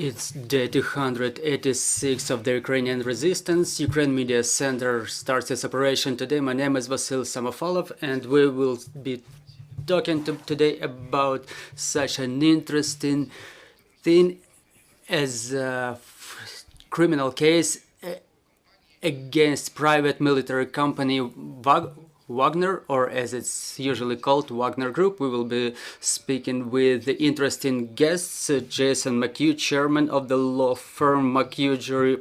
It's day 286 of the Ukrainian resistance. Ukraine Media Center starts its operation today. My name is Vasil Samofalov, and we will be talking today about such an interesting thing as a criminal case against private military company Wagner, or as it's usually called, Wagner Group. We will be speaking with the interesting guests, Jason McCue, chairman of the law firm McCue Jury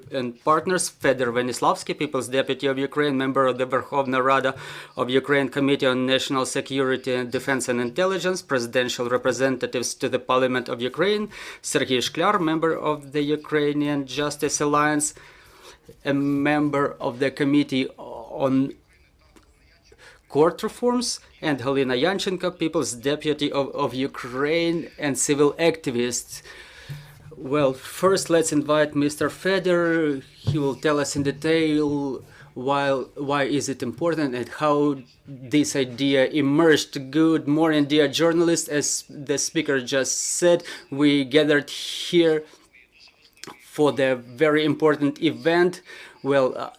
Partners, Fedor Venislavsky, People's Deputy of Ukraine, member of the Verkhovna Rada of Ukraine Committee on National Security and Defense and Intelligence, presidential representatives to the Parliament of Ukraine, Serhiy Shklyar, member of the Ukrainian Justice Alliance, a member of the Committee on Court Reforms, and Helena Yanchenko, People's Deputy of Ukraine and civil activist. Well, first let's invite Mr. Fedor. He will tell us in detail why is it important and how this idea emerged. Good morning, dear journalists. As the speaker just said, we gathered here for the very important event. Well,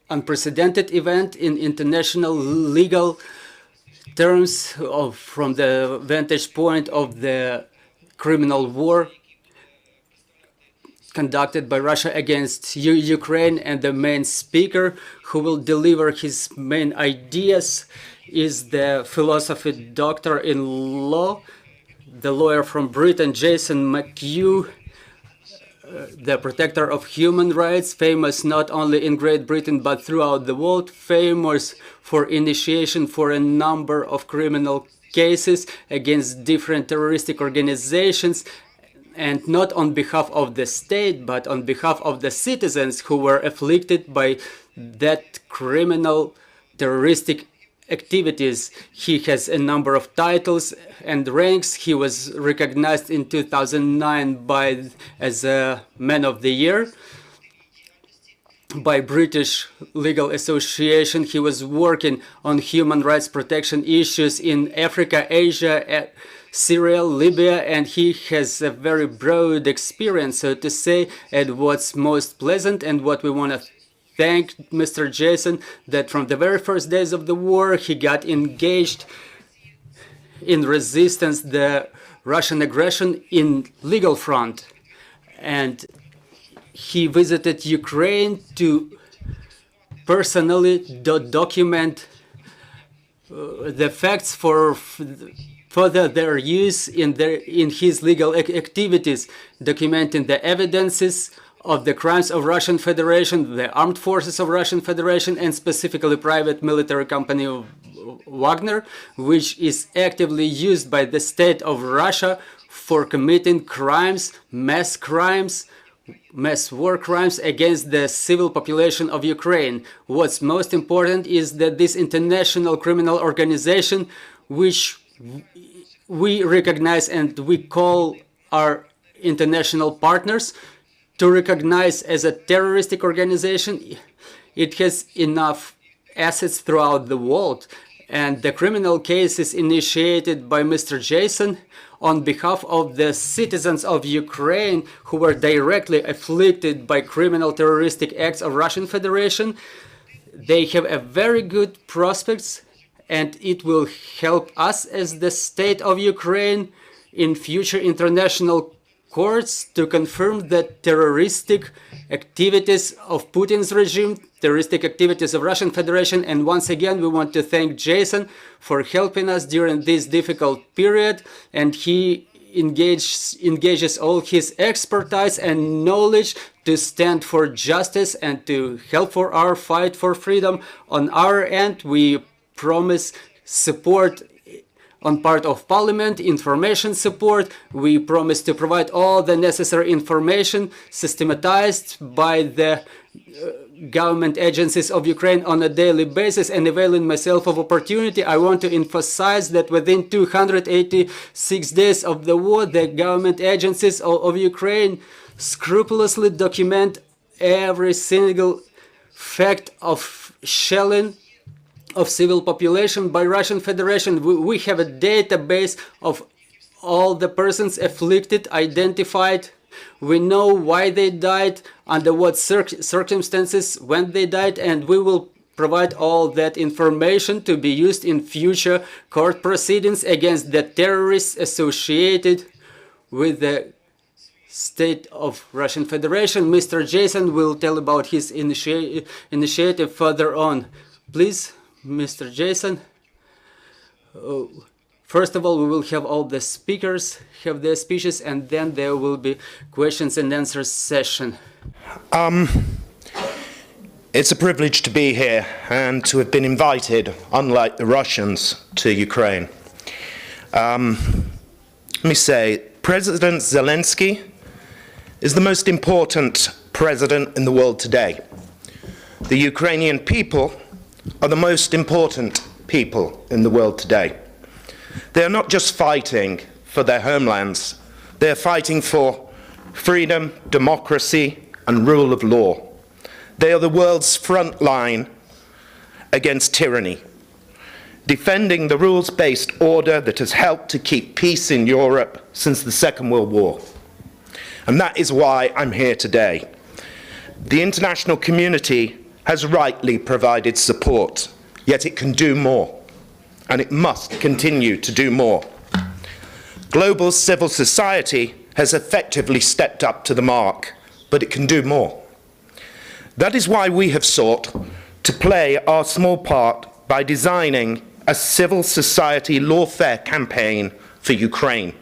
unprecedented event in international legal terms from the vantage point of the criminal war conducted by Russia against Ukraine, and the main speaker who will deliver his main ideas is the philosophy doctor in law, the lawyer from Britain, Jason McCue, the protector of human rights, famous not only in Great Britain but throughout the world, famous for initiation for a number of criminal cases against different terroristic organizations, and not on behalf of the state but on behalf of the citizens who were afflicted by that criminal terroristic activities. He has a number of titles and ranks. He was recognized in 2009 as a Man of the Year by British Legal Association. He was working on human rights protection issues in Africa, Asia, Syria, Libya, and he has a very broad experience, so to say. And what's most pleasant, and what we want to thank Mr. Jason, that from the very first days of the war he got engaged in resistance the Russian aggression in legal front, and he visited Ukraine to personally document the facts for further their use in his legal activities, documenting the evidences of the crimes of Russian Federation, the armed forces of Russian Federation, and specifically private military company of Wagner, which is actively used by the state of Russia for committing crimes, mass war crimes against the civil population of Ukraine. What's most important is that this international criminal organization, which we recognize and we call our international partners, to recognize as a terroristic organization, it has enough assets throughout the world. And the criminal case is initiated by Mr. Jason on behalf of the citizens of Ukraine who were directly afflicted by criminal terroristic acts of Russian Federation. They have a very good prospects, and it will help us as the state of Ukraine in future international courts to confirm that terroristic activities of Putin's regime, terroristic activities of Russian Federation. And once again, we want to thank Jason for helping us during this difficult period, and he engages all his expertise and knowledge to stand for justice and to help for our fight for freedom. On our end, we promise support on part of Parliament, information support. We promise to provide all the necessary information systematized by the government agencies of Ukraine on a daily basis. And availing myself of opportunity, I want to emphasize that within 286 days of the war, the government agencies of Ukraine scrupulously document every single fact of shelling of civil population by Russian Federation. We have a database of all the persons afflicted identified. We know why they died, under what circumstances, when they died, and we will provide all that information to be used in future court proceedings against the terrorists associated with the state of Russian Federation. Mr. Jason will tell about his initiative further on. Please, Mr. Jason. First of all, we will have all the speakers have their speeches, and then there will be questions and answers session. It's a privilege to be here and to have been invited, unlike the Russians, to Ukraine. Let me say, President Zelensky is the most important president in the world today. The Ukrainian people are the most important people in the world today. They are not just fighting for their homelands, they are fighting for freedom, democracy, and rule of law. They are the world's front line against tyranny, defending the rules-based order that has helped to keep peace in Europe since the Second World War. And that is why I'm here today. The international community has rightly provided support, yet it can do more, and it must continue to do more. Global civil society has effectively stepped up to the mark, but it can do more. That is why we have sought to play our small part by designing a civil society lawfare campaign for Ukraine.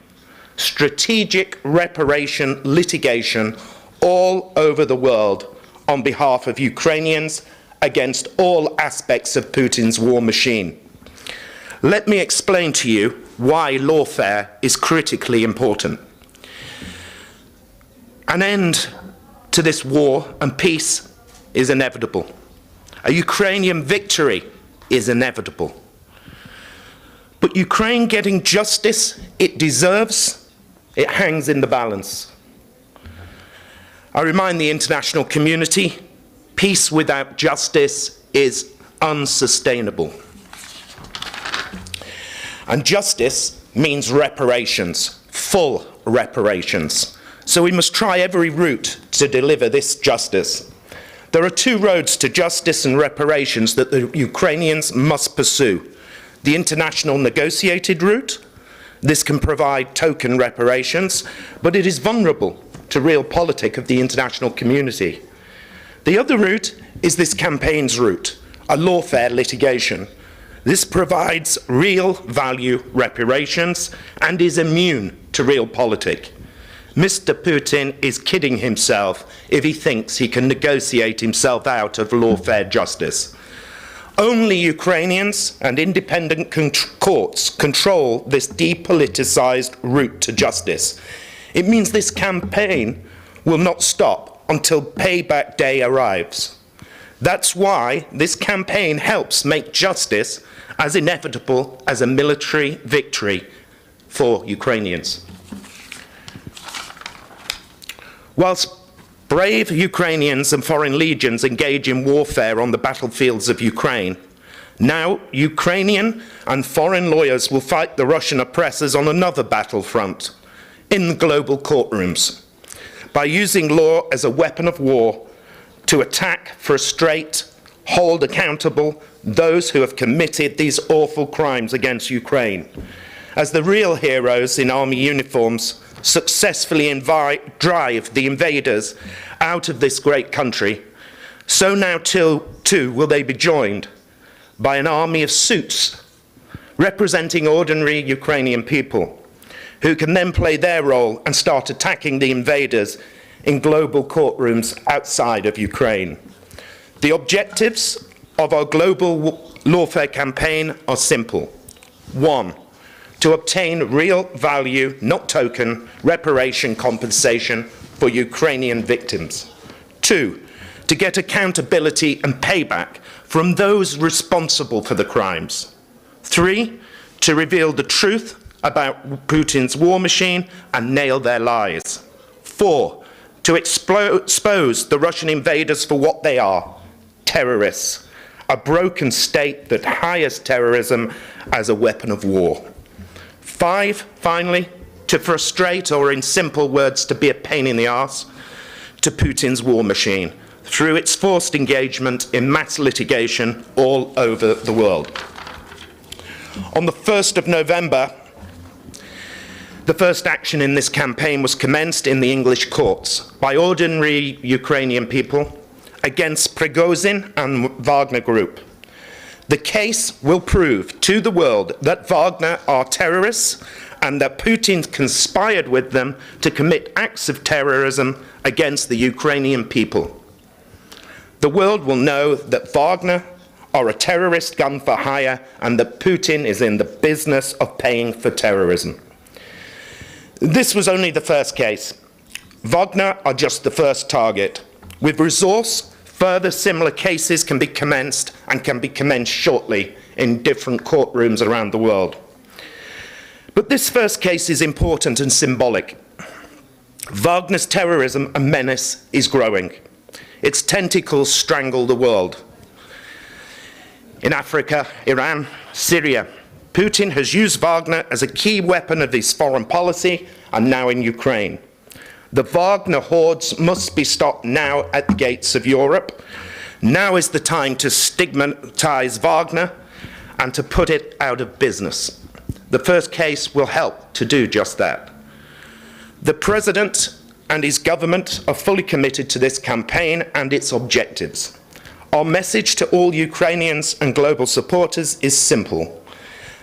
Strategic reparation litigation all over the world on behalf of Ukrainians against all aspects of Putin's war machine. Let me explain to you why lawfare is critically important. An end to this war and peace is inevitable. A Ukrainian victory is inevitable. But Ukraine getting justice it deserves, it hangs in the balance. I remind the international community, peace without justice is unsustainable. And justice means reparations, full reparations. So we must try every route to deliver this justice. There are two roads to justice and reparations that the Ukrainians must pursue. The international negotiated route. This can provide token reparations, but it is vulnerable to realpolitik of the international community. The other route is this campaign's route, a lawfare litigation. This provides real value reparations and is immune to realpolitik. Mr. Putin is kidding himself if he thinks he can negotiate himself out of lawfare justice. Only Ukrainians and independent courts control this depoliticized route to justice. It means this campaign will not stop until payback day arrives. That's why this campaign helps make justice as inevitable as a military victory for Ukrainians. Whilst brave Ukrainians and foreign legions engage in warfare on the battlefields of Ukraine, now Ukrainian and foreign lawyers will fight the Russian oppressors on another battlefront, in the global courtrooms, by using law as a weapon of war to attack, frustrate, hold accountable those who have committed these awful crimes against Ukraine. As the real heroes in army uniforms successfully drive the invaders out of this great country, so now too will they be joined by an army of suits representing ordinary Ukrainian people who can then play their role and start attacking the invaders in global courtrooms outside of Ukraine. The objectives of our global lawfare campaign are simple. 1, to obtain real value, not token, reparation compensation for Ukrainian victims. 2, to get accountability and payback from those responsible for the crimes. 3, to reveal the truth about Putin's war machine and nail their lies. 4, to expose the Russian invaders for what they are, terrorists, a broken state that hires terrorism as a weapon of war. 5, finally, to frustrate, or in simple words, to be a pain in the arse to Putin's war machine through its forced engagement in mass litigation all over the world. On the 1st of November, the first action in this campaign was commenced in the English courts by ordinary Ukrainian people against Prigozhin and Wagner Group. The case will prove to the world that Wagner are terrorists and that Putin conspired with them to commit acts of terrorism against the Ukrainian people. The world will know that Wagner are a terrorist gun for hire and that Putin is in the business of paying for terrorism. This was only the first case. Wagner are just the first target. With resource, further similar cases can be commenced and can be commenced shortly in different courtrooms around the world. But this first case is important and symbolic. Wagner's terrorism and menace is growing. Its tentacles strangle the world. In Africa, Iran, Syria, Putin has used Wagner as a key weapon of his foreign policy, and now in Ukraine. The Wagner hordes must be stopped now at the gates of Europe. Now is the time to stigmatize Wagner and to put it out of business. The first case will help to do just that. The President and his government are fully committed to this campaign and its objectives. Our message to all Ukrainians and global supporters is simple.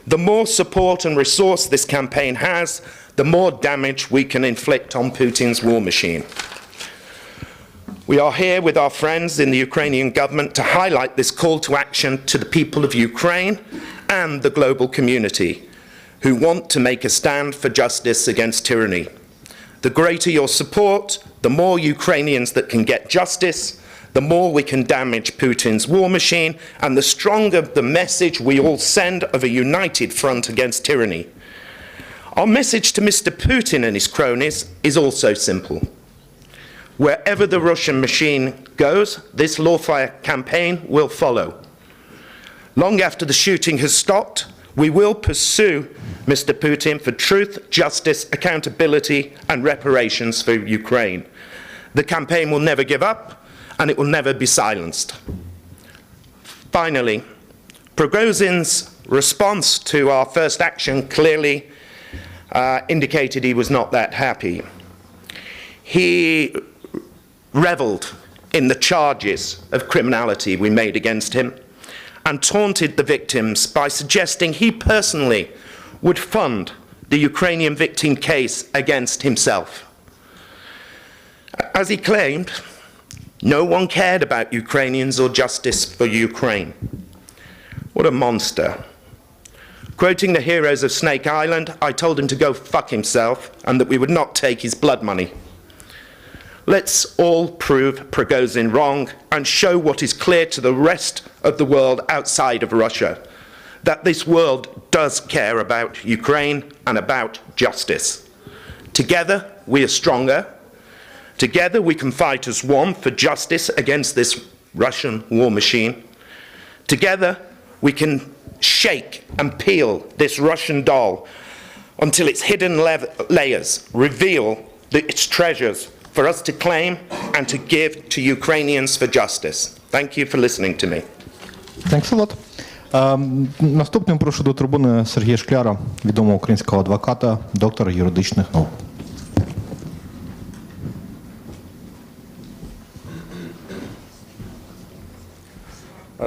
The more support and resource this campaign has, the more damage we can inflict on Putin's war machine. We are here with our friends in the Ukrainian government to highlight this call to action to the people of Ukraine and the global community who want to make a stand for justice against tyranny. The greater your support, the more Ukrainians that can get justice, the more we can damage Putin's war machine, and the stronger the message we all send of a united front against tyranny. Our message to Mr. Putin and his cronies is also simple. Wherever the Russian machine goes, this lawfare campaign will follow. Long after the shooting has stopped, we will pursue Mr. Putin for truth, justice, accountability, and reparations for Ukraine. The campaign will never give up, and it will never be silenced. Finally, Prigozhin's response to our first action clearly indicated he was not that happy. He reveled in the charges of criminality we made against him and taunted the victims by suggesting he personally would fund the Ukrainian victim case against himself. As he claimed, no one cared about Ukrainians or justice for Ukraine. What a monster. Quoting the heroes of Snake Island, I told him to go fuck himself and that we would not take his blood money. Let's all prove Prigozhin wrong and show what is clear to the rest of the world outside of Russia, that this world does care about Ukraine and about justice. Together, we are stronger. Together we can fight as one for justice against this Russian war machine. Together we can shake and peel this Russian doll until its hidden layers reveal its treasures for us to claim and to give to Ukrainians for justice. Thank you for listening to me. Thanks a lot. Наступним прошу до трибуни Сергія Шкляра, відомого українського адвоката, доктора юридичних наук.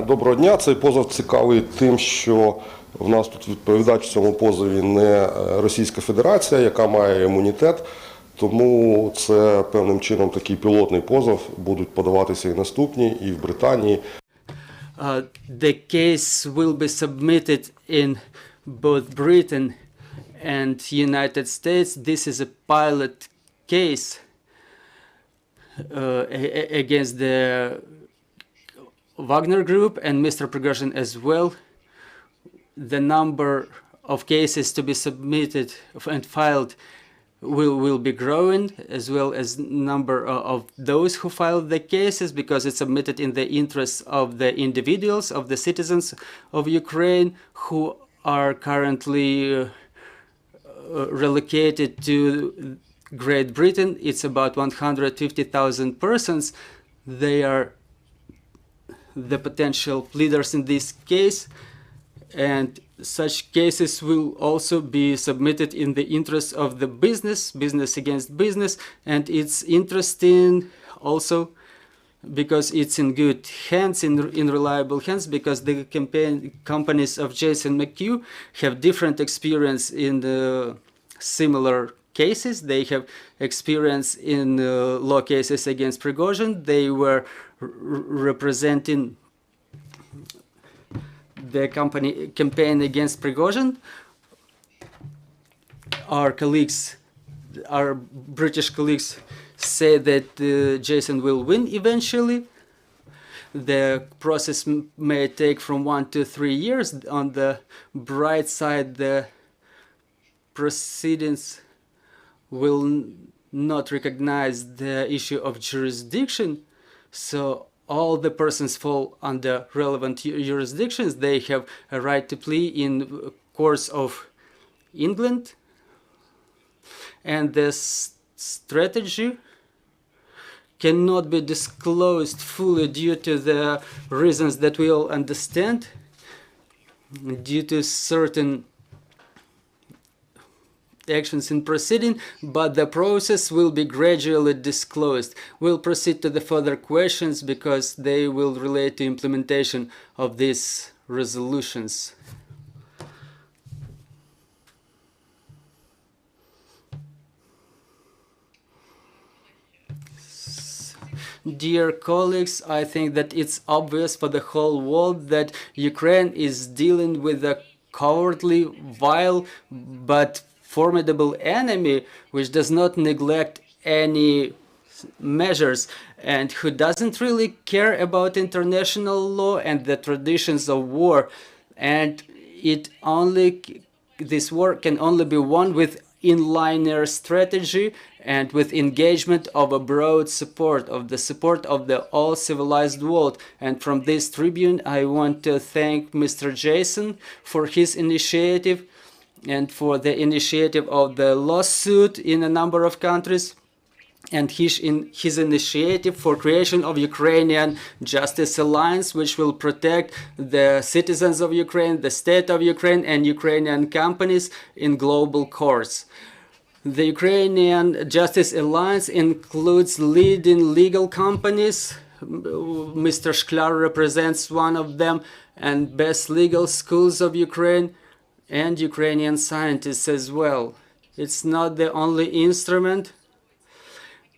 Доброго дня. Цей позов цікавий тим, що в нас тут відповідач в цьому позові не Російська Федерація, яка має імунітет, тому це певним чином такий пілотний позов, будуть подаватися і наступні, і в Британії. The case will be submitted in both Britain and United States. This is a pilot case against the Wagner Group and Mr. Prigozhin as well. The number of cases to be submitted and filed will be growing, as well as number of those who filed the cases, because it's submitted in the interests of the individuals, of the citizens of Ukraine who are currently relocated to Great Britain. It's about 150,000 persons. They are the potential pleaders in this case, and such cases will also be submitted in the interest of the business against business, and it's interesting also because it's in good hands, in reliable hands, because the companies of Jason McCue have different experience in the similar cases. They have experience in law cases against Prigozhin. They were representing the campaign against Prigozhin. Our colleagues, our British colleagues, say that Jason will win eventually. The process may take from 1 to 3 years. On the bright side, the proceedings will not recognize the issue of jurisdiction, so all the persons fall under relevant jurisdictions. They have a right to plea in courts of England, and this strategy cannot be disclosed fully due to the reasons that we all understand, due to certain actions in proceeding, but the process will be gradually disclosed. We'll proceed to the further questions because they will relate to implementation of these resolutions. Dear colleagues, I think that it's obvious for the whole world that Ukraine is dealing with a cowardly, vile, but formidable enemy which does not neglect any measures and who doesn't really care about international law and the traditions of war. And this war can only be won with inliner strategy and with engagement of a broad support, of the support of the all civilized world. And from this tribune, I want to thank Mr. Jason for his initiative and for the initiative of the lawsuit in a number of countries, and his initiative for creation of Ukrainian Justice Alliance, which will protect the citizens of Ukraine, the state of Ukraine, and Ukrainian companies in global courts. The Ukrainian Justice Alliance includes leading legal companies. Mr. Shklar represents one of them, and best legal schools of Ukraine, and Ukrainian scientists as well. It's not the only instrument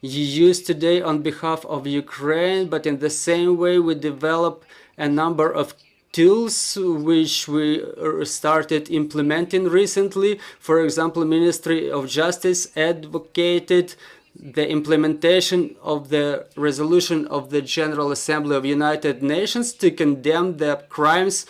you use today on behalf of Ukraine, but in the same way we develop a number of tools which we started implementing recently. For example, Ministry of Justice advocated the implementation of the resolution of the General Assembly of United Nations to condemn the crimes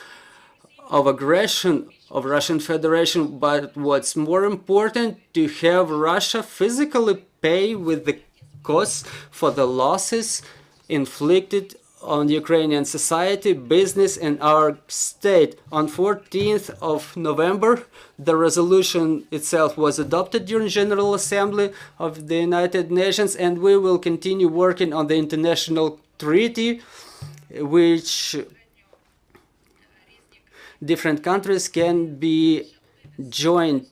of aggression of Russian Federation, but what's more important, to have Russia physically pay with the costs for the losses inflicted on Ukrainian society, business, and our state. On 14th of November, the resolution itself was adopted during General Assembly of the United Nations, and we will continue working on the international treaty, which different countries can be joined.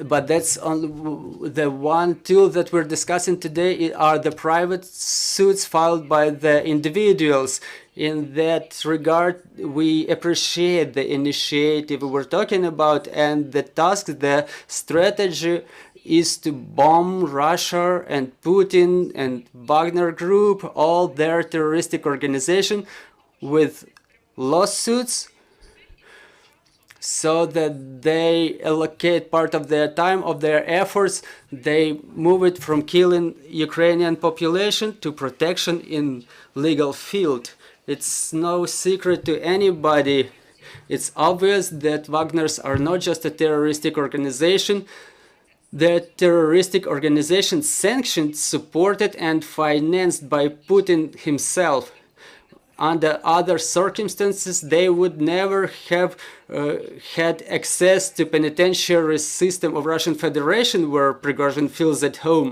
But that's on the one tool that we're discussing today are the private suits filed by the individuals. In that regard, we appreciate the initiative we're talking about, and the task, the strategy is to bomb Russia and Putin and Wagner Group, all their terroristic organization, with lawsuits, so that they allocate part of their time, of their efforts, they move it from killing Ukrainian population to protection in legal field. It's no secret to anybody. It's obvious that Wagners are not just a terroristic organization. They're a terroristic organization sanctioned, supported, and financed by Putin himself. under other circumstances, they would never have had access to penitentiary system of Russian Federation where Prigozhin feels at home.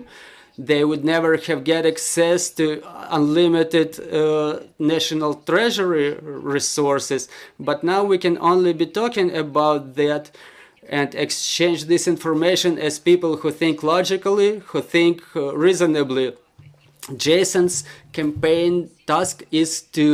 They would never have get access to unlimited national treasury resources. But now we can only be talking about that and exchange this information as people who think logically, who think reasonably. Jason's campaign task is to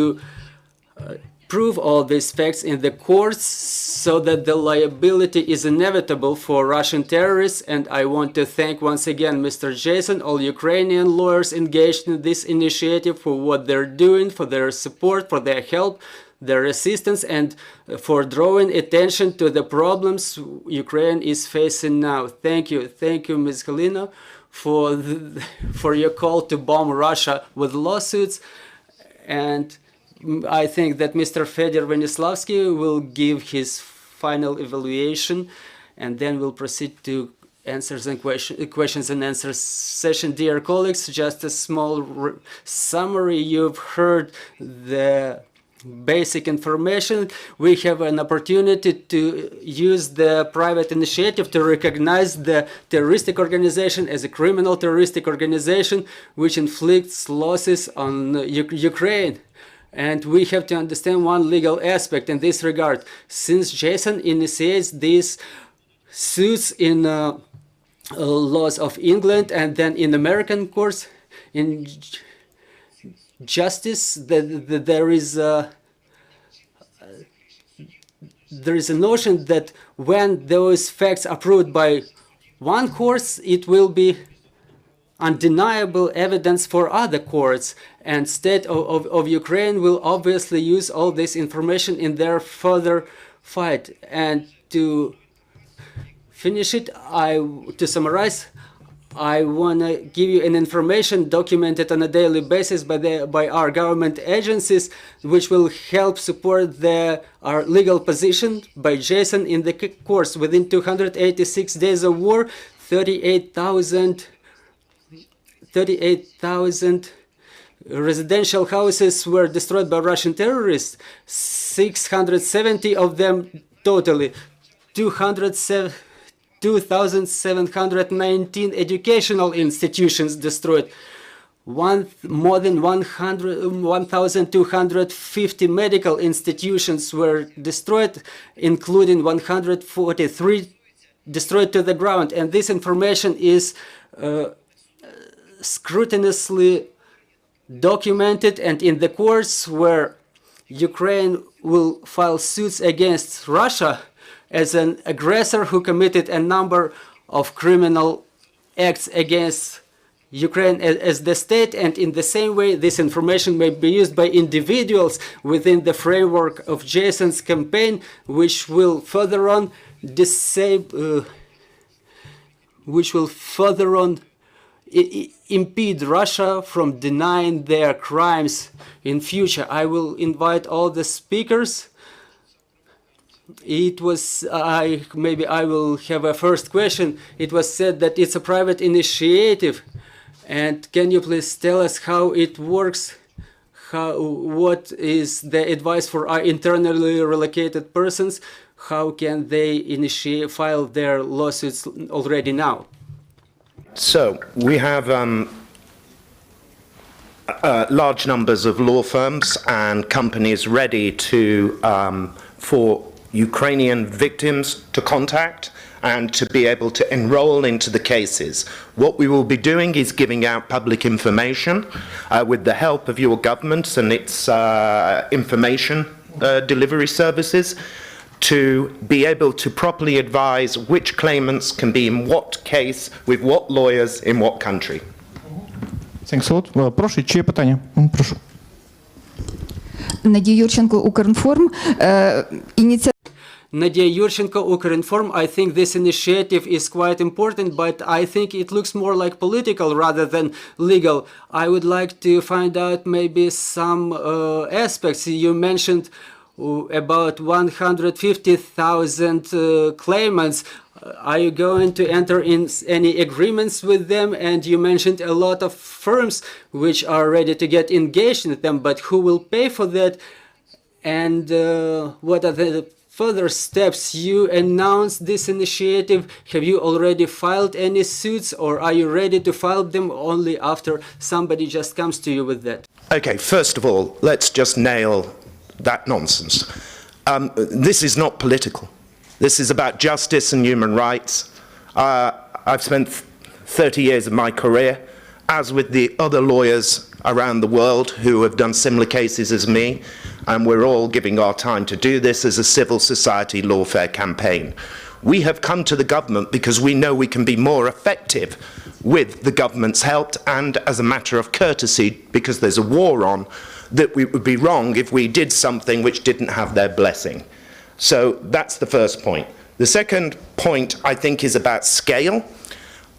prove all these facts in the courts so that the liability is inevitable for Russian terrorists. And I want to thank once again Mr. Jason, all Ukrainian lawyers engaged in this initiative for what they're doing, for their support, for their help, their assistance, and for drawing attention to the problems Ukraine is facing now. Thank you, Ms. Galina, for your call to bomb Russia with lawsuits. And I think that Mr. Fedor Venislavsky will give his final evaluation, and then we'll proceed to answers and questions and answers session. Dear colleagues, just a small summary. You've heard the basic information. We have an opportunity to use the private initiative to recognize the terroristic organization as a criminal terroristic organization which inflicts losses on Ukraine. And we have to understand one legal aspect in this regard. Since Jason initiates these suits in laws of England and then in American courts, in justice, there is a notion that when those facts are proved by one court, it will be undeniable evidence for other courts, and state of Ukraine will obviously use all this information in their further fight. And to finish it, to summarize, I want to give you an information documented on a daily basis by our government agencies, which will help support our legal position by Jason in the courts. Within 286 days of war, 38,000 residential houses were destroyed by Russian terrorists, 670 of them totally, 2,719 educational institutions destroyed, more than 1,250 medical institutions were destroyed, including 143 destroyed to the ground. And this information is scrupulously documented, and in the courts where Ukraine will file suits against Russia as an aggressor who committed a number of criminal acts against Ukraine as the state, and in the same way this information may be used by individuals within the framework of Jason's campaign, which will further on impede Russia from denying their crimes in future. I will invite all the speakers. Maybe I will have a first question. It was said that it's a private initiative, and can you please tell us how it works? What is the advice for our internally relocated persons? How can they file their lawsuits already now? So we have large numbers of law firms and companies ready to for Ukrainian victims to contact and to be able to enroll into the cases. What we will be doing is giving out public information with the help of your government and its information delivery services, to be able to properly advise which claimants can be in what case, with what lawyers, in what country. Thanks a lot. Прошу, чи є питання? Прошу. Надія Юрченко, Укрінформ. Nadia Yurchenko, Ukrinform. I think this initiative is quite important, but I think it looks more like political rather than legal. I would like to find out maybe some aspects. You mentioned about 150,000 claimants. Are you going to enter in any agreements with them? And you mentioned a lot of firms which are ready to get engaged in them, but who will pay for that? And what are the further steps? You announced this initiative. Have you already filed any suits, or are you ready to file them only after somebody just comes to you with that? Okay, first of all, let's just nail that nonsense. This is not political. This is about justice and human rights. I've spent 30 years of my career, as with the other lawyers around the world who have done similar cases as me, and we're all giving our time to do this as a civil society lawfare campaign. We have come to the government because we know we can be more effective with the government's help, and as a matter of courtesy, because there's a war on, that we would be wrong if we did something which didn't have their blessing. So that's the first point. The second point, I think, is about scale.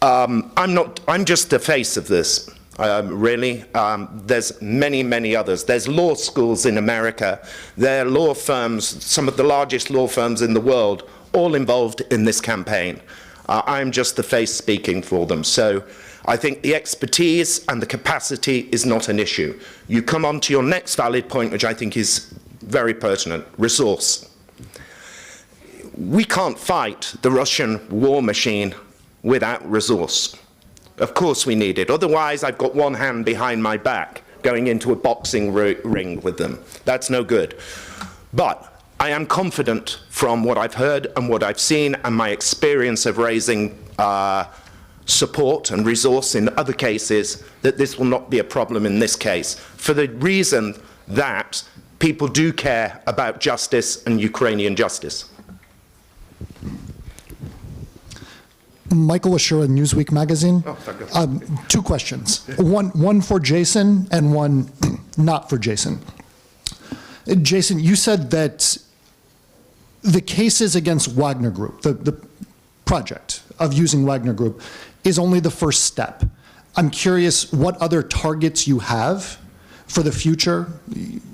I'm just the face of this, really. There's many others. There's law schools in America. There are law firms, some of the largest law firms in the world, all involved in this campaign. I'm just the face speaking for them. So I think the expertise and the capacity is not an issue. You come on to your next valid point, which I think is very pertinent, resource. We can't fight the Russian war machine without resource. Of course we need it. Otherwise, I've got one hand behind my back going into a boxing ring with them. That's no good. But I am confident from what I've heard and what I've seen and my experience of raising support and resource in other cases that this will not be a problem in this case, for the reason that people do care about justice and Ukrainian justice. Michael Ashura, Newsweek magazine. Two questions. One for Jason and one not for Jason. Jason, you said that the cases against Wagner Group, the project of using Wagner Group, is only the first step. I'm curious what other targets you have for the future,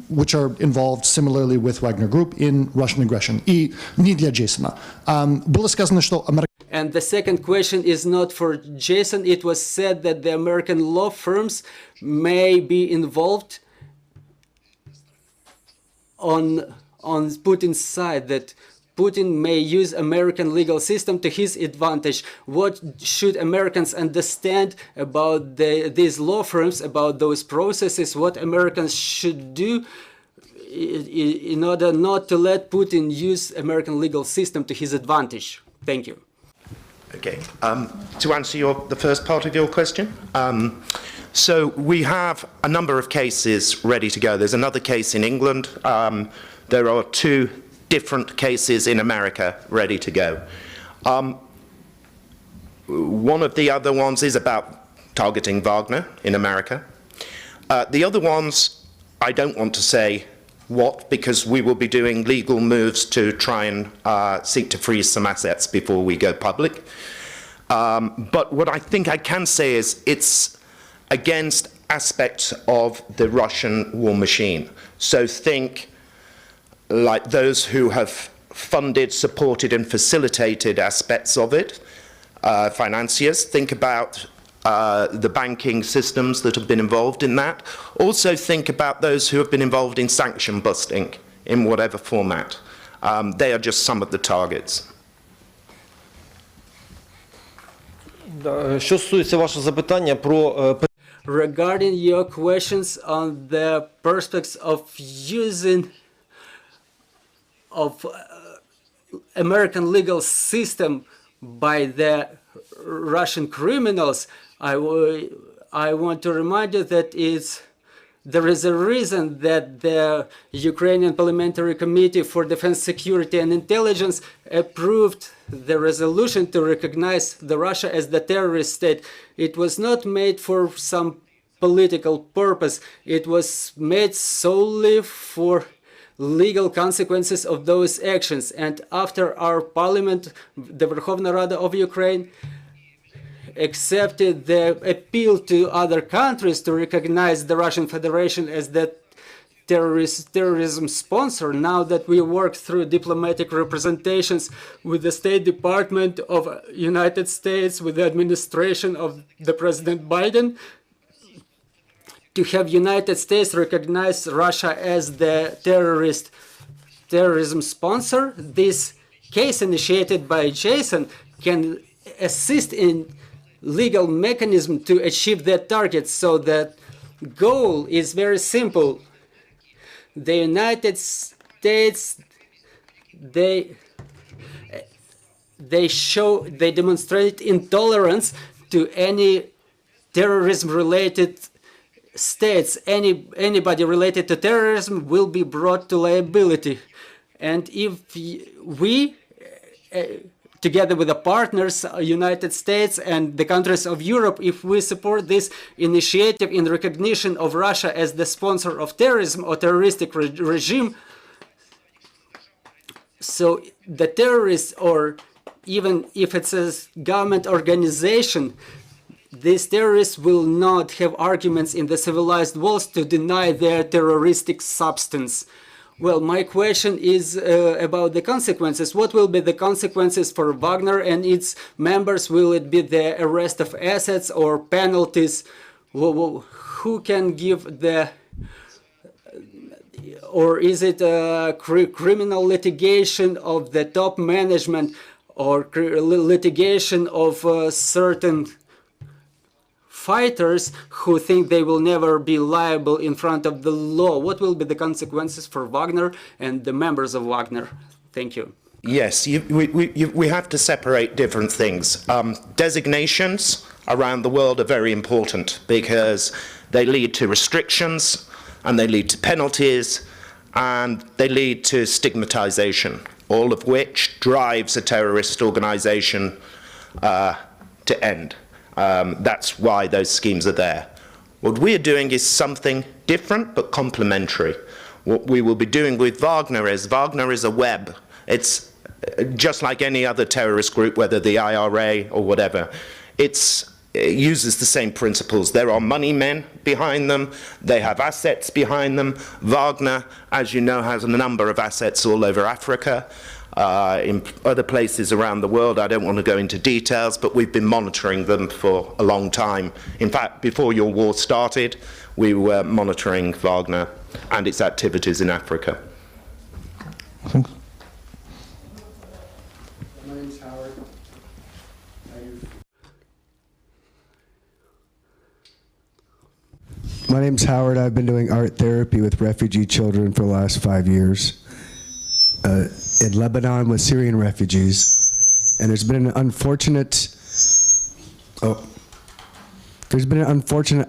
which are involved similarly with Wagner Group in Russian aggression. И не для Джейсона. Было сказано, что And the second question is not for Jason. It was said that the American law firms may be involved on Putin's side, that Putin may use American legal system to his advantage. What should Americans understand about these law firms, about those processes, what Americans should do in order not to let Putin use American legal system to his advantage? Thank you. Okay, to answer the first part of your question, so we have a number of cases ready to go. There's another case in England. There are two different cases in America ready to go. One of the other ones is about targeting Wagner in America. The other ones, I don't want to say what, because we will be doing legal moves to try and seek to freeze some assets before we go public. But what I think I can say is it's against aspects of the Russian war machine. So think like those who have funded, supported and facilitated aspects of it, financiers. Think about the banking systems that have been involved in that. Also think about those who have been involved in sanction busting in whatever format. They are just some of the targets. Що стосується вашого запитання про Regarding your questions on the prospects of using of American legal system by the Russian criminals, I want to remind you that there is a reason that the Ukrainian Parliamentary Committee for Defense, Security and Intelligence approved the resolution to recognize the Russia as the terrorist state. It was not made for some political purpose. It was made solely for legal consequences of those actions. And after our parliament, the Верховна Rada of Ukraine, accepted the appeal to other countries to recognize the Russian Federation as the terrorism sponsor. Now that we work through diplomatic representations with the State Department of United States, with the administration of the President Biden, to have United States recognize Russia as the terrorism sponsor, this case initiated by Jason can assist in legal mechanism to achieve that target. So that goal is very simple. The United States, they demonstrate intolerance to any terrorism-related states. Anybody related to terrorism will be brought to liability. And if we, together with the partners, United States and the countries of Europe, if we support this initiative in recognition of Russia as the sponsor of terrorism or terroristic regime, so the terrorists, or even if it's a government organization, these terrorists will not have arguments in the civilized world to deny their terroristic substance. Well, my question is about the consequences. What will be the consequences for Wagner and its members? Will it be the arrest of assets or penalties? Who can give the... Or is it a criminal litigation of the top management, or litigation of certain fighters who think they will never be liable in front of the law? What will be the consequences for Wagner and the members of Wagner? Thank you. Yes, we have to separate different things. Designations around the world are very important because they lead to restrictions, and they lead to penalties, and they lead to stigmatization, all of which drives a terrorist organization to end. That's why those schemes are there. What we're doing is something different but complementary. What we will be doing with Wagner is a web. It's just like any other terrorist group, whether the IRA or whatever. It uses the same principles. There are money men behind them. They have assets behind them. Wagner, as you know, has a number of assets all over Africa. In other places around the world. I don't want to go into details, but we've been monitoring them for a long time. In fact, before your war started, we were monitoring Wagner and its activities in Africa. Thanks. My name's Howard. My name's Howard. I've been doing art therapy with refugee children for the last 5 years. In Lebanon with Syrian refugees, and there's been an unfortunate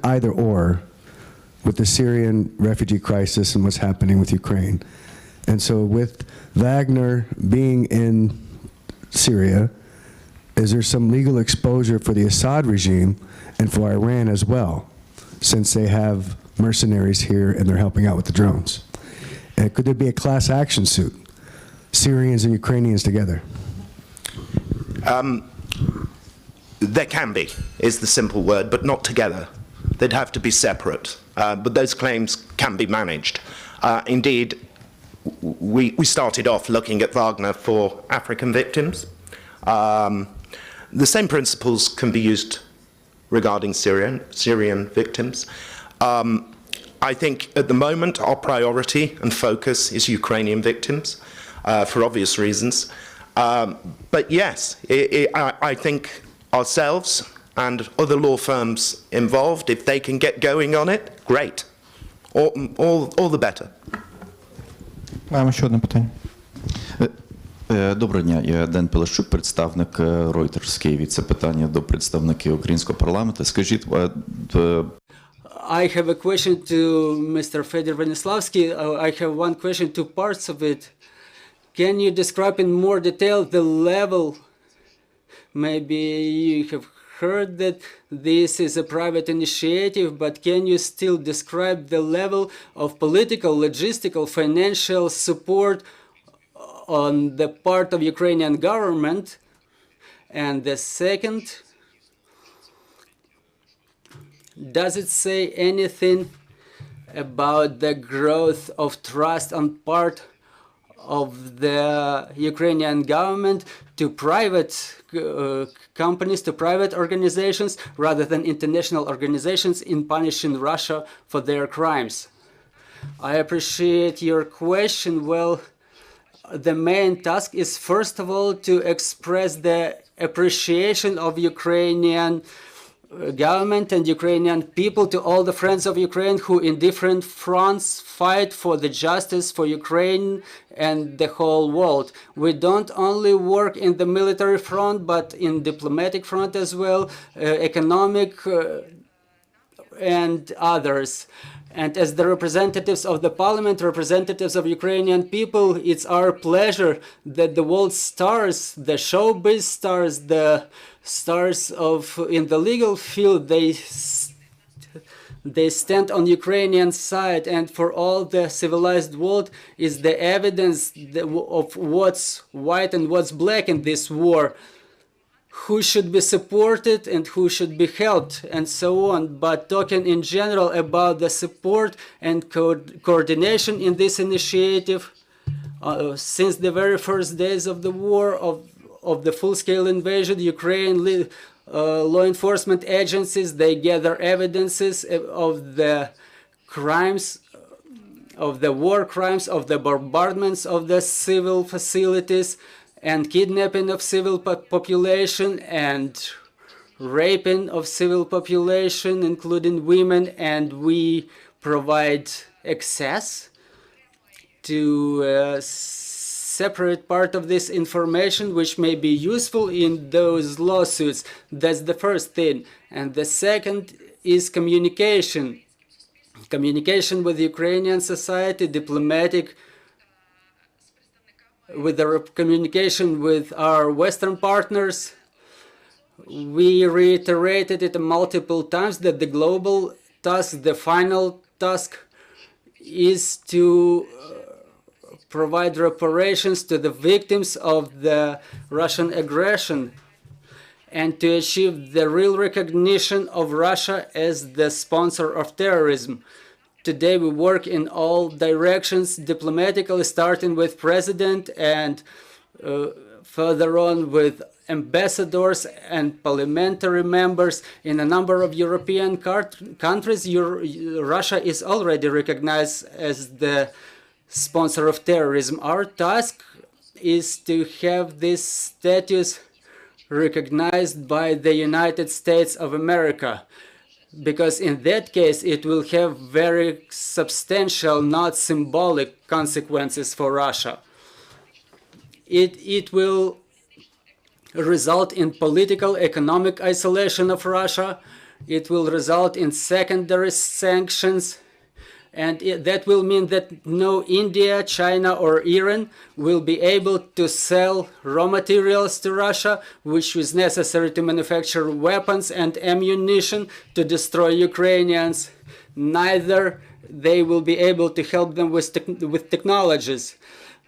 either or with the Syrian refugee crisis and what's happening with Ukraine. And so with Wagner being in Syria, is there some legal exposure for the Assad regime and for Iran as well, since they have mercenaries here and they're helping out with the drones? And could there be a class action suit? Syrians and Ukrainians together? There can be, is the simple word, but not together. They'd have to be separate. But those claims can be managed. Indeed, we started off looking at Wagner for African victims. The same principles can be used regarding Syrian victims. I think at the moment our priority and focus is Ukrainian victims. For obvious reasons. But yes, I think ourselves and other law firms involved, if they can get going on it, great. All the better. Маємо ще одне питання. Доброго дня, я Ден Пилащук, представник Reuters з Києва. Це питання до представників українського парламенту. Скажіть, I have a question to Mr. Fedor Venislavsky. I have one question, two parts of it. Can you describe in more detail the level? Maybe you have heard that this is a private initiative, but can you still describe the level of political, logistical, financial support on the part of Ukrainian government? And the second, does it say anything about the growth of trust on part of the Ukrainian government to private companies, to private organizations, rather than international organizations in punishing Russia for their crimes. I appreciate your question. Well, the main task is, first of all, to express the appreciation of Ukrainian government and Ukrainian people to all the friends of Ukraine who in different fronts fight for the justice for Ukraine and the whole world. We don't only work in the military front, but in diplomatic front as well, economic and others. And as the representatives of the parliament, representatives of Ukrainian people, it's our pleasure that the world stars, the showbiz stars, the stars of in the legal field, they stand on Ukrainian side, and for all the civilized world is the evidence of what's white and what's black in this war, who should be supported and who should be helped, and so on. But talking in general about the support and coordination in this initiative, since the very first days of the war, of the full-scale invasion, Ukraine law enforcement agencies, they gather evidences of the crimes, of the war crimes, of the bombardments of the civil facilities, and kidnapping of civil population and raping of civil population, including women, and we provide access to separate part of this information which may be useful in those lawsuits. That's the first thing. And the second is communication. Communication with Ukrainian society, diplomatic, with the communication with our Western partners. We reiterated it multiple times that the global task, the final task, is to provide reparations to the victims of the Russian aggression and to achieve the real recognition of Russia as the sponsor of terrorism. Today we work in all directions, diplomatically, starting with president and further on with ambassadors and parliamentary members in a number of European countries. Russia is already recognized as the sponsor of terrorism. Our task is to have this status recognized by the United States of America, because in that case it will have very substantial, not symbolic consequences for Russia. It will result in political, economic isolation of Russia. It will result in secondary sanctions, and that will mean that no India, China, or Iran will be able to sell raw materials to Russia, which is necessary to manufacture weapons and ammunition to destroy Ukrainians. Neither they will be able to help them with technologies.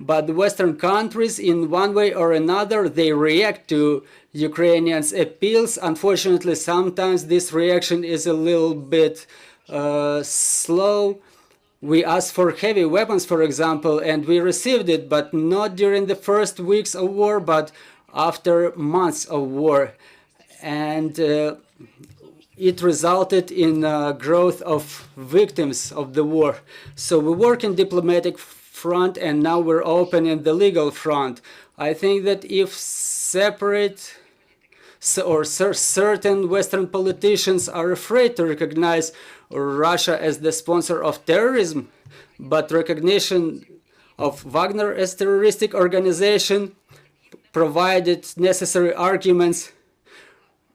But the Western countries, in one way or another, they react to Ukrainians' appeals. Unfortunately, sometimes this reaction is a little bit slow. We asked for heavy weapons, for example, and we received it, but not during the first weeks of war, but after months of war. And it resulted in growth of victims of the war. So we work in diplomatic front, and now we're open in the legal front. I think that if separate or certain Western politicians are afraid to recognize Russia as the sponsor of terrorism, but recognition of Wagner as terroristic organization, provided necessary arguments,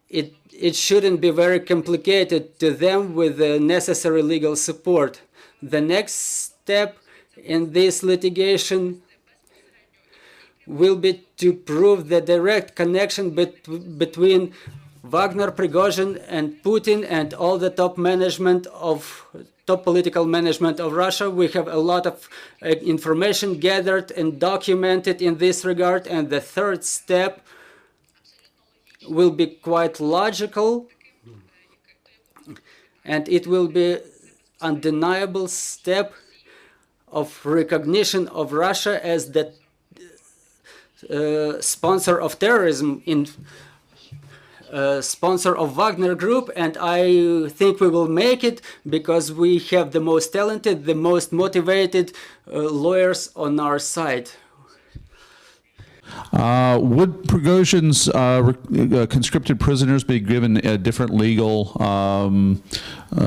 it shouldn't be very complicated to them with the necessary legal support. The next step in this litigation will be to prove the direct connection between Wagner, Prigozhin, and Putin and all the top political management of Russia. We have a lot of information gathered and documented in this regard, and the third step will be quite logical, and it will be undeniable step of recognition of Russia as the sponsor of terrorism, sponsor of Wagner Group, and I think we will make it because we have the most talented, the most motivated lawyers on our side. Would Prigozhin's conscripted prisoners be given a different legal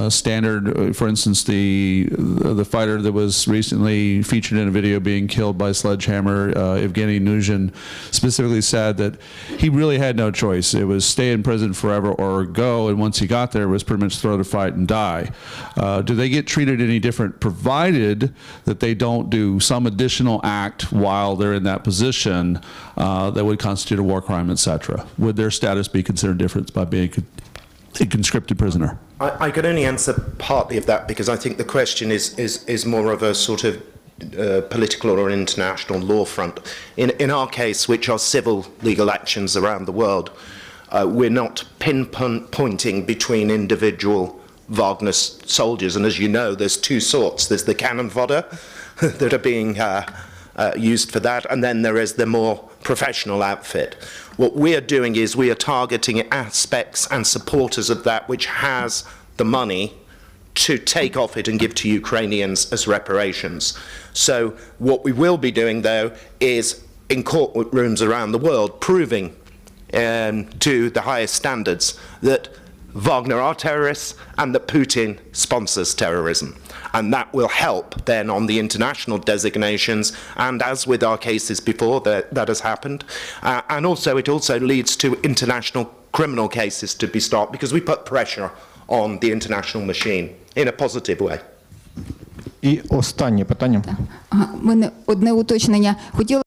standard? For instance, the fighter that was recently featured in a video being killed by sledgehammer, Yevhen Prigozhin, specifically said that he really had no choice. It was stay in prison forever or go, and once he got there, it was pretty much throw to fight and die. Do they get treated any different, provided that they don't do some additional act while they're in that position that would constitute a war crime, etc.? Would their status be considered different by being a conscripted prisoner? I can only answer partly of that because I think the question is more of a sort of political or international law front. In our case, which are civil legal actions around the world, we're not pinpointing between individual Wagner soldiers. And as you know, there's two sorts. There's the cannon fodder that are being used for that, and then there is the more professional outfit. What we are doing is we are targeting aspects and supporters of that which has the money to take off it and give to Ukrainians as reparations. So what we will be doing, though, is in courtrooms around the world proving to the highest standards that Wagner are terrorists and that Putin sponsors terrorism. And that will help then on the international designations, and as with our cases before, that has happened. And also it also leads to international criminal cases to be stopped because we put pressure on the international machine in a positive way. І останнє питання. У мене одне уточнення. Хотіла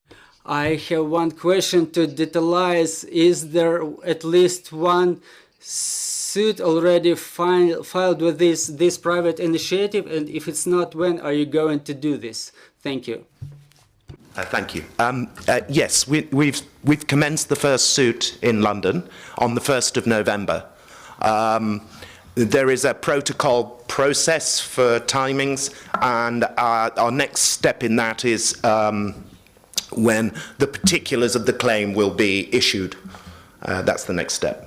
I have one question to detailize. Is there at least one suit already filed with this private initiative? And if it's not, when are you going to do this? Thank you. Thank you. Yes, we've commenced the first suit in London on the 1st of November. There is a protocol process for timings, and our next step in that is when the particulars of the claim will be issued. That's the next step.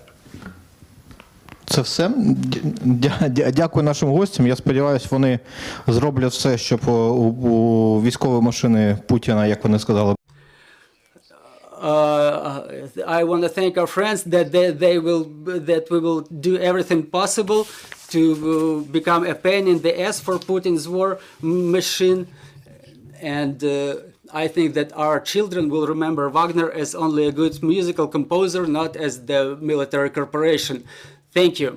Це все. Дякую нашим гостям. Я сподіваюся, вони зроблять все, щоб у військової машини Путіна, як вони сказали. I want to thank our friends that we will do everything possible to become a pain in the ass for Putin's war machine, and I think that our children will remember Wagner as only a good musical composer, not as the military corporation. Thank you.